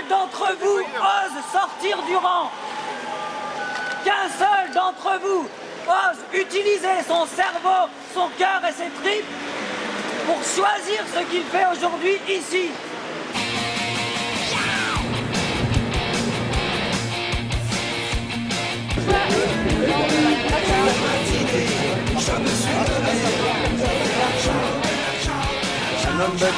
seul d'entre vous ose sortir du rang. Qu'un seul d'entre vous ose utiliser son cerveau, son cœur et ses tripes pour choisir ce qu'il fait aujourd'hui ici. Un homme battu.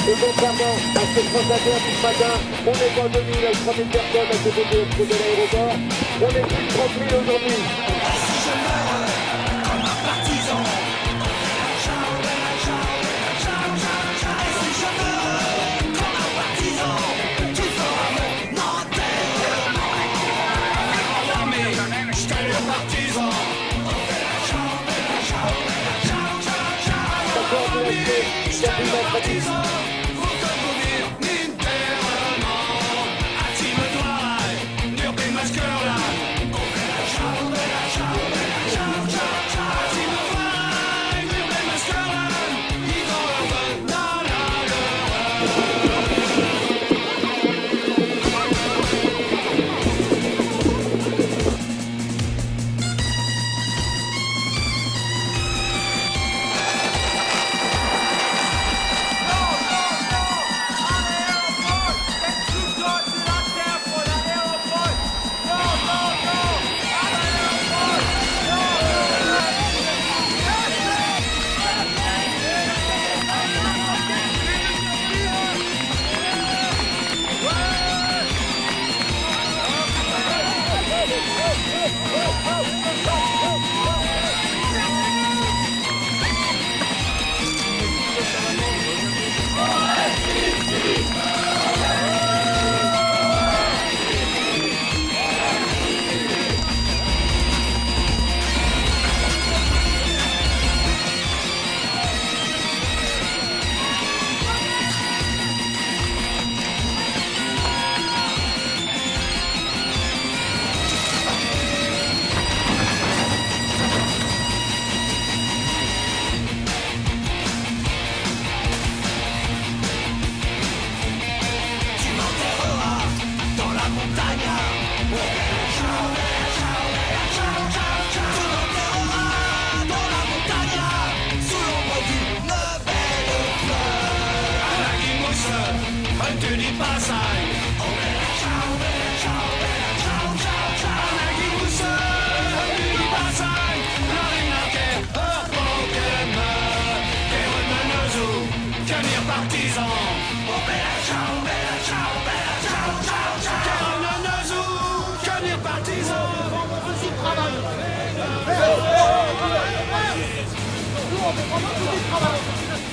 Et contrairement à ce prestataire du matin, on est en 2000 avec 3000 personnes à côté de l'aéroport. On est plus de 30 000 aujourd'hui. Si je meurs comme un partisan, et si je meurs comme un partisan, tu feras mon enterrement. Mais je t'ai le partisan. Je t'ai le partisan.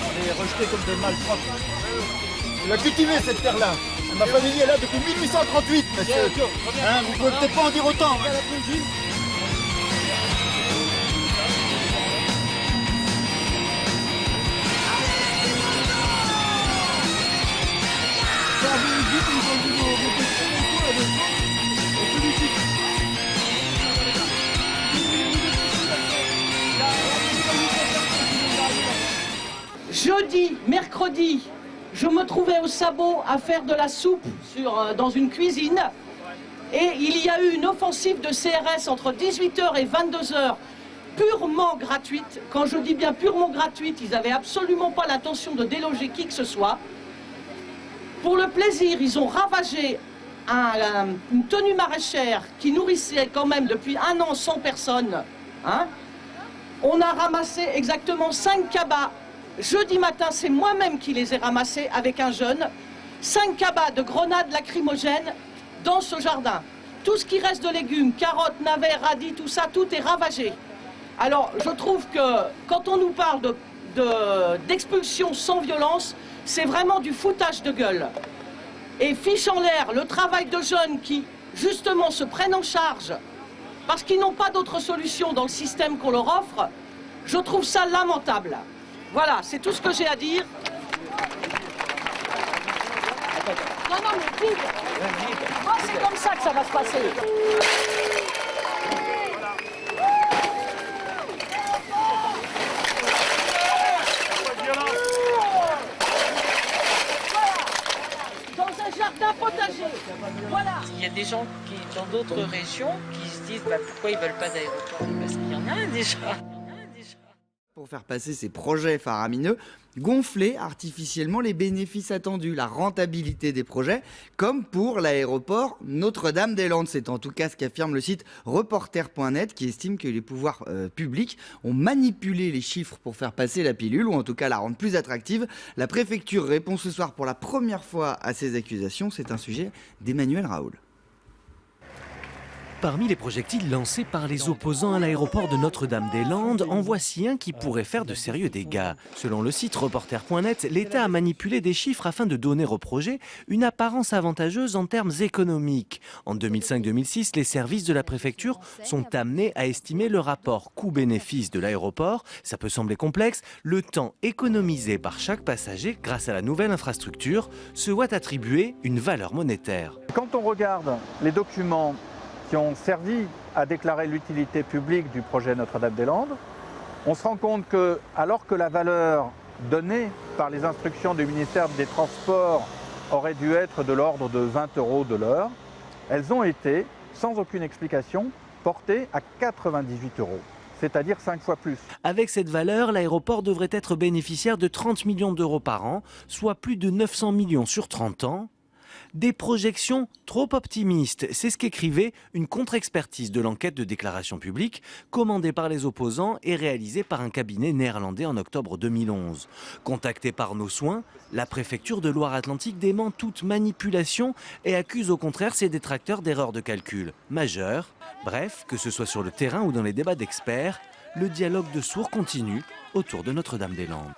On est rejeté comme des malpropres. On l'a cultivé cette terre-là. Ma famille est là depuis 1838, monsieur. Hein, vous pouvez peut-être pas en dire autant. Jeudi, mercredi, je me trouvais au sabot à faire de la soupe dans une cuisine. Et il y a eu une offensive de CRS entre 18h et 22h, purement gratuite. Quand je dis bien purement gratuite, ils n'avaient absolument pas l'intention de déloger qui que ce soit. Pour le plaisir, ils ont ravagé une tenue maraîchère qui nourrissait quand même depuis 1 an 100 personnes. Hein. On a ramassé exactement 5 cabas. Jeudi matin, c'est moi-même qui les ai ramassés avec un jeune. 5 cabas de grenades lacrymogènes dans ce jardin. Tout ce qui reste de légumes, carottes, navets, radis, tout ça, tout est ravagé. Alors, je trouve que quand on nous parle d'expulsion sans violence, c'est vraiment du foutage de gueule. Et fiche en l'air le travail de jeunes qui, justement, se prennent en charge parce qu'ils n'ont pas d'autre solution dans le système qu'on leur offre, je trouve ça lamentable. Voilà, c'est tout ce que j'ai à dire. Non, mais vite. Moi, c'est comme ça que ça va se passer. Dans un jardin potager. Voilà. Il y a des gens dans d'autres régions qui se disent pourquoi ils veulent pas d'aéroport. Parce qu'il y en a un déjà. Pour faire passer ces projets faramineux, gonfler artificiellement les bénéfices attendus, la rentabilité des projets, comme pour l'aéroport Notre-Dame-des-Landes. C'est en tout cas ce qu'affirme le site reporter.net qui estime que les pouvoirs publics ont manipulé les chiffres pour faire passer la pilule, ou en tout cas la rendre plus attractive. La préfecture répond ce soir pour la première fois à ces accusations. C'est un sujet d'Emmanuel Raoul. Parmi les projectiles lancés par les opposants à l'aéroport de Notre-Dame-des-Landes, en voici un qui pourrait faire de sérieux dégâts. Selon le site reporter.net, l'État a manipulé des chiffres afin de donner au projet une apparence avantageuse en termes économiques. En 2005-2006, les services de la préfecture sont amenés à estimer le rapport coût-bénéfice de l'aéroport. Ça peut sembler complexe. Le temps économisé par chaque passager grâce à la nouvelle infrastructure se voit attribuer une valeur monétaire. Quand on regarde les documents qui ont servi à déclarer l'utilité publique du projet Notre-Dame-des-Landes, on se rend compte que, alors que la valeur donnée par les instructions du ministère des Transports aurait dû être de l'ordre de 20 € de l'heure, elles ont été, sans aucune explication, portées à 98 €. C'est-à-dire 5 fois plus. Avec cette valeur, l'aéroport devrait être bénéficiaire de 30 millions d'euros par an, soit plus de 900 millions sur 30 ans. Des projections trop optimistes, c'est ce qu'écrivait une contre-expertise de l'enquête de déclaration publique commandée par les opposants et réalisée par un cabinet néerlandais en octobre 2011. Contactée par Nos Soins, la préfecture de Loire-Atlantique dément toute manipulation et accuse au contraire ses détracteurs d'erreurs de calcul majeures. Bref, que ce soit sur le terrain ou dans les débats d'experts, le dialogue de sourds continue autour de Notre-Dame-des-Landes.